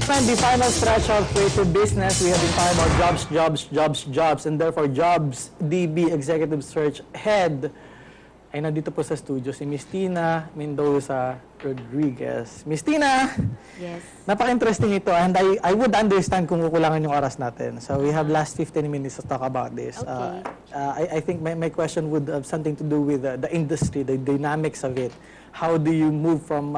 And the final stretch of Creative Business, we have been talking about jobs, and therefore JobsDB Executive Search Head ay nandito po sa studio si Miss Tina Mendoza Rodriguez. Miss Tina! Yes. Napaka-interesting ito, and I would understand kung kukulangan yung oras natin. So we have last 15 minutes to talk about this. Okay. I think my question would have something to do with the industry, the dynamics of it. How do you move from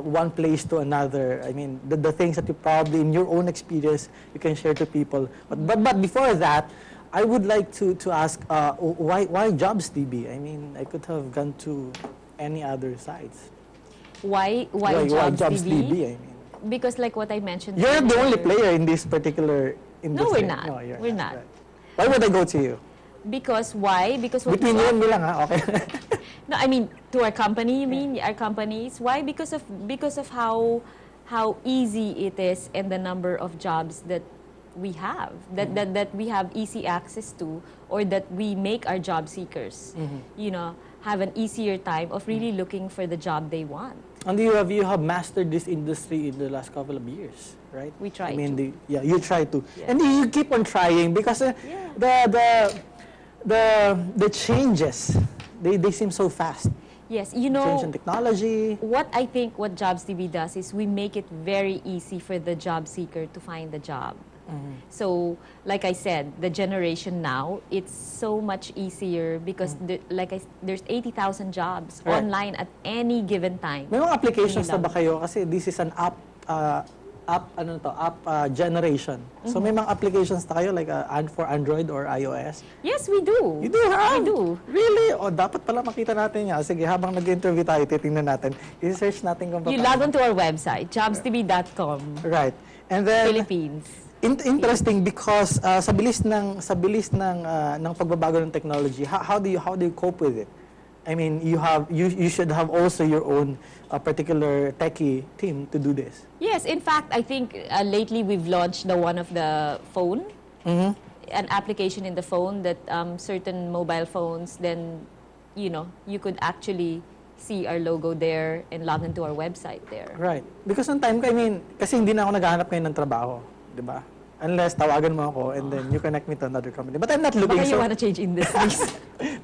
one place to another? I mean, the things that you probably, in your own experience, you can share to people. But before that, I would like to ask, why JobsDB? I mean, I could have gone to any other sites. Why JobsDB? I mean, because like what I mentioned you're the earlier, only player in this particular industry. No, we're not. No, you're we're not. Right. Why would I go to you? Because why? Because what Between you and me lang, ha? Okay. No, I mean to our company. You mean our companies? Why? Because of how easy it is and the number of jobs that we have, that we have easy access to, or that we make our job seekers, you know, have an easier time of really looking for the job they want. And you have mastered this industry in the last couple of years, right? We try I mean, to. You try to, Yeah. and you keep on trying because the changes they seem so fast. Yes, you Change know, in technology. what I think what JobsDB does is we make it very easy for the job seeker to find the job. So, like I said, the generation now, it's so much easier because there's 80,000 jobs Right. online at any given time. May mga applications na ba kayo? Kasi this is an app generation. So may mga applications na kayo like for Android or iOS? Yes, we do. You do have? We do. Really? O dapat pala makita natin yan. Sige, habang nag-interview tayo, titingnan natin. I-search natin kung You log on to our website, jobsdb.com, Right. And then Philippines. interesting because sa bilis ng pagbabago ng technology, how do you cope with it? I mean, you should have also your own particular techie team to do this. Yes, in fact, I think lately we've launched one of the phone, an application in the phone that certain mobile phones, then, you know, you could actually see our logo there and log into our website there. Right. Because on time, I mean, kasi hindi na ako naghahanap ngayon ng trabaho, di ba? Unless tawagan mo ako and then you connect me to another company. But I'm not looking. Baka you wanna change industries.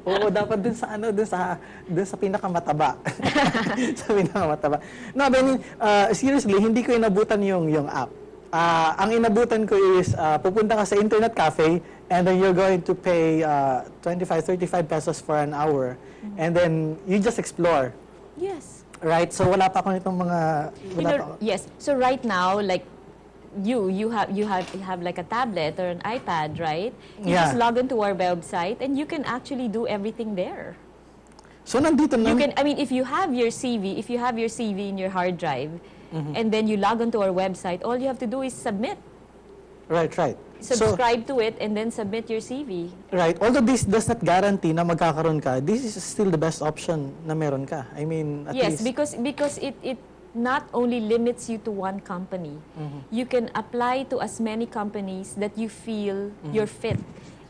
Oo, dapat dun sa pinakamataba. Sa pinakamataba. No, but I mean, seriously, hindi ko inabutan yung app. Ang inabutan ko is, pupunta ka sa internet cafe and then you're going to pay 25, 35 pesos for an hour. And then you just explore. Yes. Right? So wala pa ako nitong mga... Yes. So right now, like, you have like a tablet or an iPad, right? You just log into our website and you can actually do everything there. So nandito na... You can, I mean, if you have your CV in your hard drive, and then you log onto our website, all you have to do is submit. Right. Subscribe to it and then submit your CV. Right. Although this does not guarantee na magkakaroon ka, this is still the best option na meron ka. I mean, at yes, least... because it not only limits you to one company, you can apply to as many companies that you feel you're fit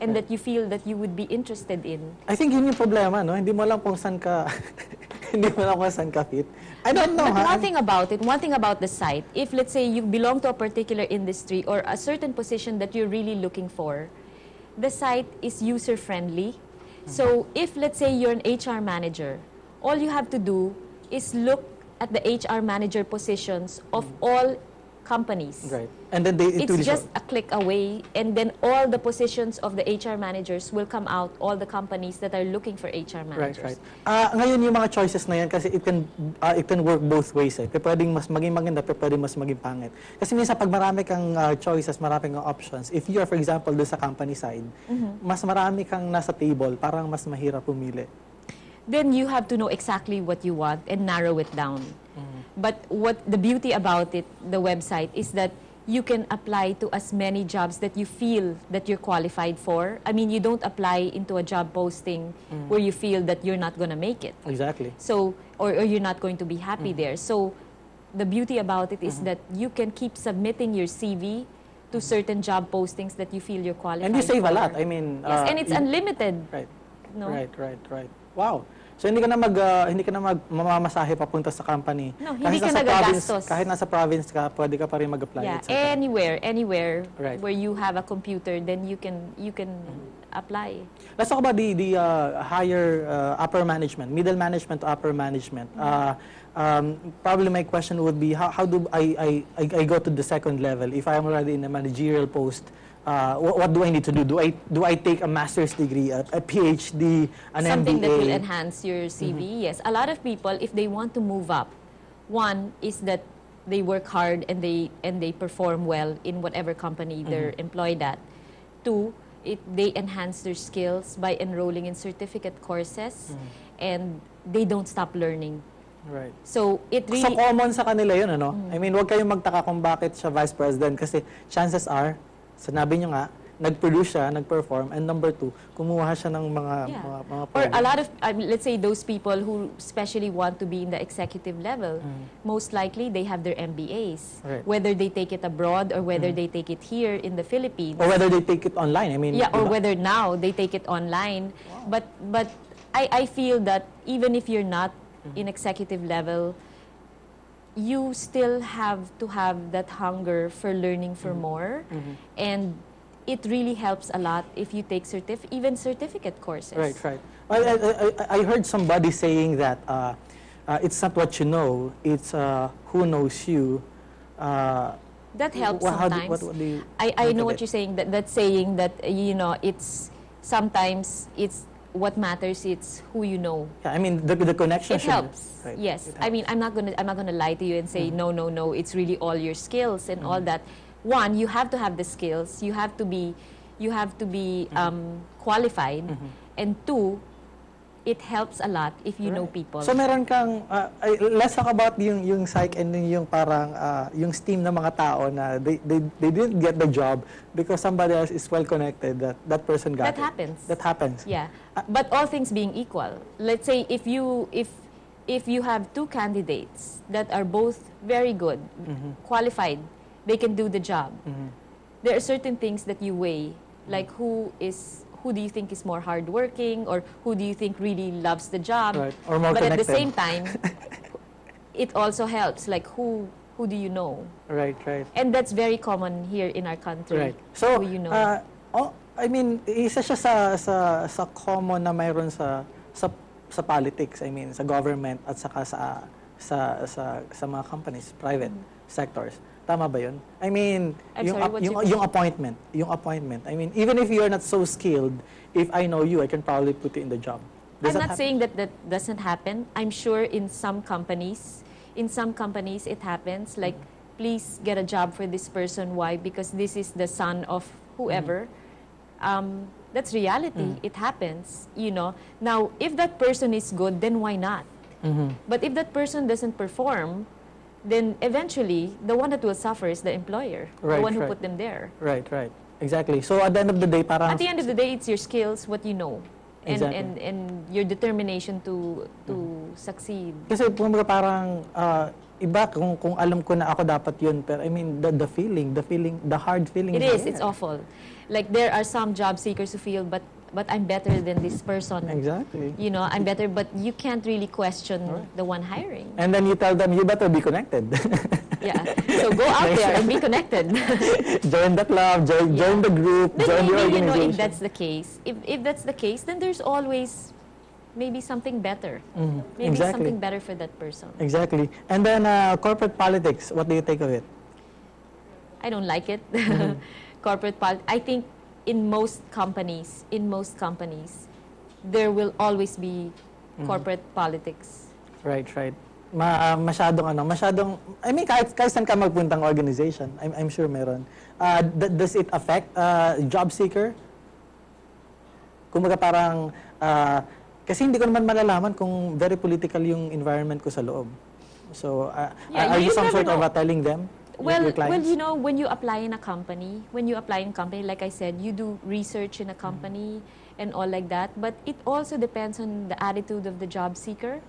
and that you feel that you would be interested in. I think yun yung problema, no? Hindi mo alam kung saan ka, hindi mo alam kung saan ka fit. I don't know. But one thing about the site, if let's say you belong to a particular industry or a certain position that you're really looking for, the site is user-friendly. So if let's say you're an HR manager, all you have to do is look at the HR manager positions of all companies. Right. And then it's just a click away, and then all the positions of the HR managers will come out, all the companies that are looking for HR managers. Right. Ngayon yung mga choices na yan, kasi it can work both ways. Pwedeng mas maging maganda, pwedeng mas maging pangit. Kasi minsan pag marami kang choices, marami kang options, if you are, for example, doon sa company side, mas marami kang nasa table, parang mas mahirap pumili. Then you have to know exactly what you want and narrow it down. But what the beauty about it, the website, is that you can apply to as many jobs that you feel that you're qualified for. I mean, you don't apply into a job posting where you feel that you're not going to make it. Exactly. So, or you're not going to be happy there. So, the beauty about it is that you can keep submitting your CV to certain job postings that you feel you're qualified for. And you save a lot. I mean... yes, and it's unlimited. Right. No? Right. Wow. So hindi ka na mamamasahe papunta sa company. No, Kahit hindi ka nasa province, nagagastos. kahit nasa province ka, pwede ka pa rin mag-apply, Yeah, etc. anywhere Right. where you have a computer, then you can apply. Let's talk about the higher upper management, middle management to upper management. Probably my question would be, how do I go to the second level if I'm already in a managerial post? What do I need to do? Do I take a master's degree, a PhD, an Something MBA? that will enhance your CV. Yes, a lot of people, if they want to move up, one is that they work hard and they perform well in whatever company they're employed at. Two, they enhance their skills by enrolling in certificate courses, and they don't stop learning. Right. So it So really common sa kanila yun, ano? I mean, huwag kayong magtaka kung bakit siya vice president kasi chances are, sinabi nyo nga, nag-produce siya, nag-perform, and number two, kumuha siya ng mga or a program. lot of let's say those people who especially want to be in the executive level, most likely they have their MBAs, Right. whether they take it abroad or whether they take it here in the Philippines. Or whether they take it online. I mean, Yeah, or diba? whether now they take it online. But I feel that even if you're not in executive level, you still have to have that hunger for learning for more, and it really helps a lot if you take even certificate courses. Right, right. Well, I heard somebody saying that it's not what you know, it's who knows you. That helps How sometimes. what do you I think know of what it? you're saying. That's saying that it's sometimes it's what matters. It's who you know. Yeah, I mean, the connection It should- helps. right, Yes. it I mean, I'm not gonna lie to you and say no. It's really all your skills and all that. One, you have to have the skills. You have to be qualified. And two, it helps a lot if you know people. So meron kang, let's talk about yung psych and yung parang, yung steam ng mga tao na they didn't get the job because somebody else is well connected, that person got That it. happens. That happens. Yeah, but all things being equal, let's say if you have two candidates that are both very good, qualified, they can do the job. There are certain things that you weigh, like who do you think is more hardworking, or who do you think really loves the job? Right. Or more but at the connected. same time, it also helps, like who do you know? Right, right. And that's very common here in our country. Right. So, who you know. I mean, isa siya sa common na mayroon sa politics, I mean, sa government at saka sa mga companies, private sectors. Tama ba yun? I mean, I'm sorry, what's your yung appointment. I mean, even if you're not so skilled, if I know you, I can probably put you in the job. Does I'm that not saying that doesn't happen. I'm sure in some companies it happens. Like, please get a job for this person. Why? Because this is the son of whoever. That's reality. It happens, you know. Now, if that person is good, then why not? But if that person doesn't perform, then eventually the one that will suffer is the employer, Right, the one who right. put them there. Right, right. Exactly. So at the end of the day, parang At the end of the day, it's your skills, what you know, and Exactly. and your determination to succeed. kasi kumbaga parang iba kung alam ko na ako dapat yun, pero I mean the feeling, the hard feeling. It is is. It's there. awful. Like, there are some job seekers who feel, but I'm better than this person. Exactly. You know, I'm better, but you can't really question the one hiring. And then you tell them, you better be connected. Yeah. So go out there and be connected. Join the club, join the group, Then join the maybe, you know, organization. if that's the case, if that's the case, then there's always maybe something better. Maybe Exactly. something better for that person. Exactly. And then corporate politics, what do you think of it? I don't like it. Corporate I think in most companies, there will always be corporate politics. Right, right. Masyadong, I mean, kahit saan ka magpuntang organization, I'm sure meron. Does it affect job seeker? Kumbaga parang, kasi hindi ko naman malalaman kung very political yung environment ko sa loob. So, Yeah, are you you some never sort of know. telling them? Well, your clients? you know, when you apply in a company, like I said, you do research in a company and all like that. But it also depends on the attitude of the job seeker.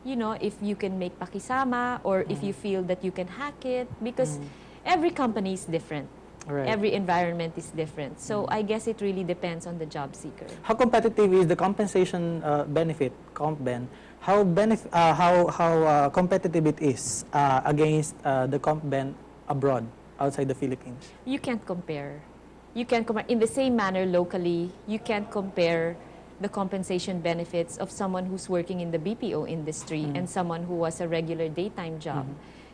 You know, if you can make pakisama or if you feel that you can hack it, because every company is different. Right. Every environment is different. So I guess it really depends on the job seeker. How competitive is the compensation benefit, comp ben? How competitive it is against the comp ben abroad, outside the Philippines? You can't compare. You can't compare. In the same manner locally, you can't compare the compensation benefits of someone who's working in the BPO industry and someone who has a regular daytime job.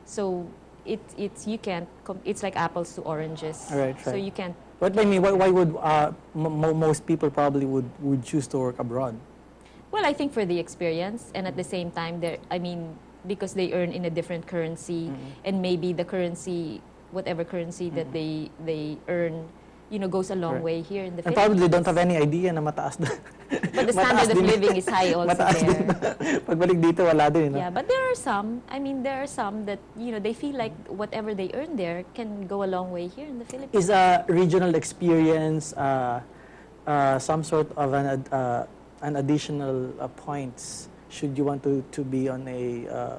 So it's like apples to oranges. Right, So right. you can't. But I mean, why would most people probably would choose to work abroad? Well, I think for the experience, and at the same time, because they earn in a different currency, and maybe the currency, whatever currency that they earn, goes a long way here in the And Philippines. probably they don't have any idea na mataas na. But the standard of living is high also Mataas din. there. Pagbalik dito, wala din. No? Yeah, but there are some that, they feel like whatever they earn there can go a long way here in the Philippines. Is a regional experience some sort of an additional points should you want to be on a...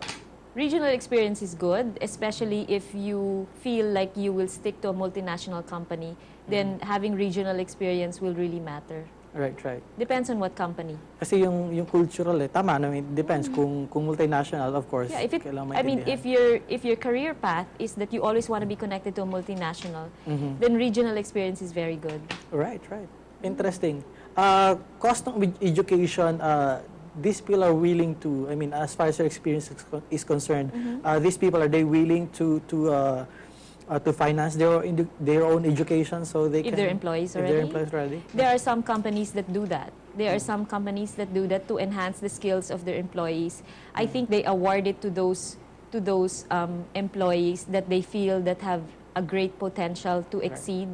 Regional experience is good, especially if you feel like you will stick to a multinational company, then having regional experience will really matter. Right, right. Depends on what company. Kasi yung cultural tama, no? I mean, depends kung multinational, of course. Yeah, kailangan I mean, maintindihan. if your career path is that you always want to be connected to a multinational, then regional experience is very good. Right, right. Interesting. Cost of education, these people are willing to, I mean, as far as your experience is concerned, these people, are they willing to finance their own education so they If can... they're employees if already? they're employees already? There are some companies that do that. There are some companies that do that to enhance the skills of their employees. I think they award it to those employees that they feel that have a great potential to exceed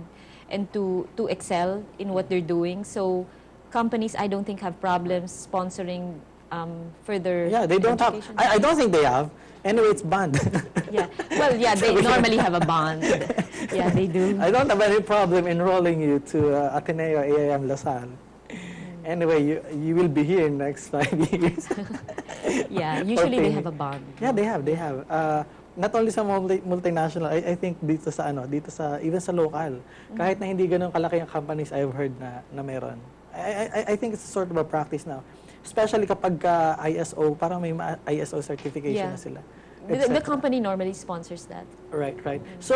and to excel in what they're doing. So companies, I don't think, have problems sponsoring further Yeah, they don't have... education. I don't think they have. Anyway, it's banned. Yeah. Well, yeah, they normally have a bond. Yeah, they do. I don't have any problem enrolling you to Ateneo AIM Lasal. Anyway, you will be here in the next 5 years. Yeah, usually they paying. have a bond. Yeah, they have. Not only sa multinational, I think dito sa even sa local. Kahit na hindi ganun kalaki ang companies, I've heard na meron. I think it's sort of a practice now. Especially kapag ISO, parang may ISO certification na sila. The company normally sponsors that. Right, right. So,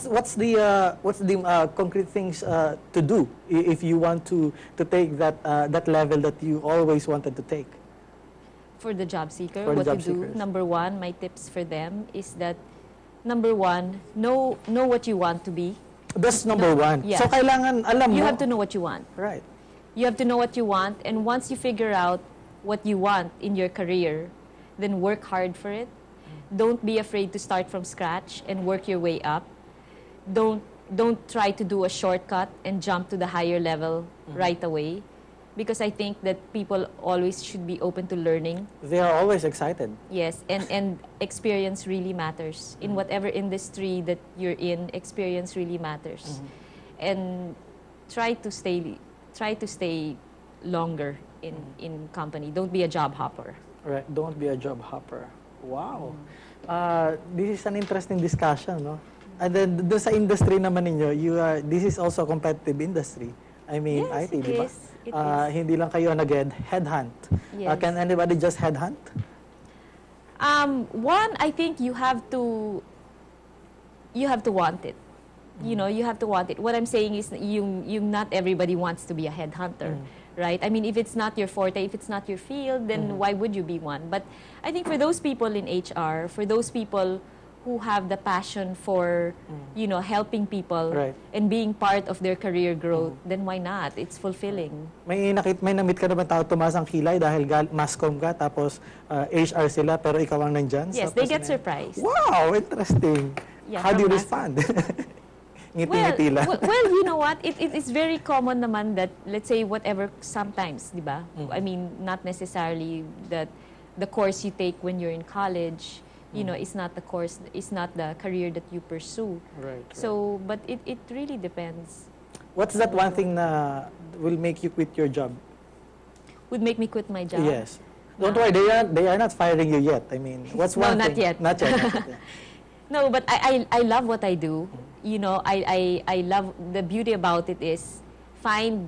what's the concrete things to do if you want to take that level that you always wanted to take? For the job seeker, For the what job to do, seekers. number one, my tips for them is that, number one, know what you want to be. That's number one. Yeah. So, kailangan alam mo. You have to know what you want. Right. You have to know what you want, and once you figure out what you want in your career, then work hard for it. Don't be afraid to start from scratch and work your way up. Don't try to do a shortcut and jump to the higher level right away, because I think that people always should be open to learning. They are always excited. Yes, and experience really matters. In whatever industry that you're in, experience really matters. And try to stay longer in company. Don't be a job hopper. Right. Don't be a job hopper. Wow. This is an interesting discussion, no? And then doon sa industry naman ninyo, this is also a competitive industry. I mean, Yes, IT, it di ba? is. It is. Hindi lang kayo nag-headhunt. Yes. Can anybody just headhunt? One, I think you have to want it. You have to want it. What I'm saying is not everybody wants to be a headhunter, right? I mean, if it's not your forte, if it's not your field, then why would you be one? But I think for those people in HR, for those people who have the passion for, helping people and being part of their career growth, then why not? It's fulfilling. May namit ka naman tao tumaas ang kilay dahil mascom ka, tapos HR sila, pero ikaw ang nandyan? Yes, they get surprised. Wow, interesting. Yeah, How do you from respond? Ngiti-ngiti lang. Well, you know what? It's very common naman that, let's say, whatever, sometimes, di ba? I mean, not necessarily that the course you take when you're in college, is not the course, is not the career that you pursue. Right. So, but it really depends. What's that one thing na will make you quit your job? Would make me quit my job? Yes. Don't worry, they are not firing you yet. I mean, what's one No, thing? not yet. Not yet. No, but I love what I do. you know, I love, the beauty about it is find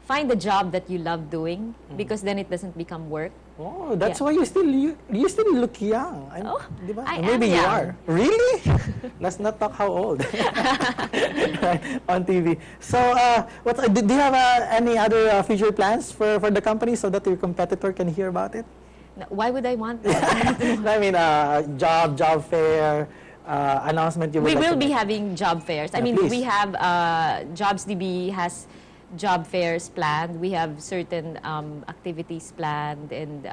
the job that you love doing, because then it doesn't become work. Oh, that's Yeah. why you still look young. Oh, di ba? I Maybe am you young. are. Really? Let's not talk how old. On TV. So, do you have any other future plans for the company so that your competitor can hear about it? Why would I want that? I mean, job fair, announcement you would We like will to be make. having job fairs. I Yeah, mean, please. we have JobsDB has job fairs planned. We have certain activities planned, and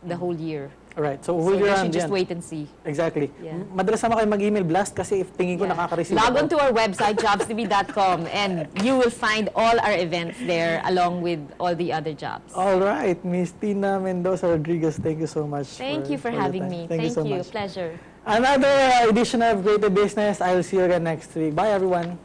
the whole year. Alright, so So we'll be you around should just yan. wait and see. Exactly. Yeah. Madalas naman kayo mag-email blast kasi if tingin ko Yeah. nakaka-receive Log ako. on to our website, jobsdb.com, and you will find all our events there along with all the other jobs. All right, Miss Tina Mendoza Rodriguez, thank you so much. Thank you for your having time. me. Thank you so much. Pleasure. Another edition of Greater Business. I will see you again next week. Bye, everyone.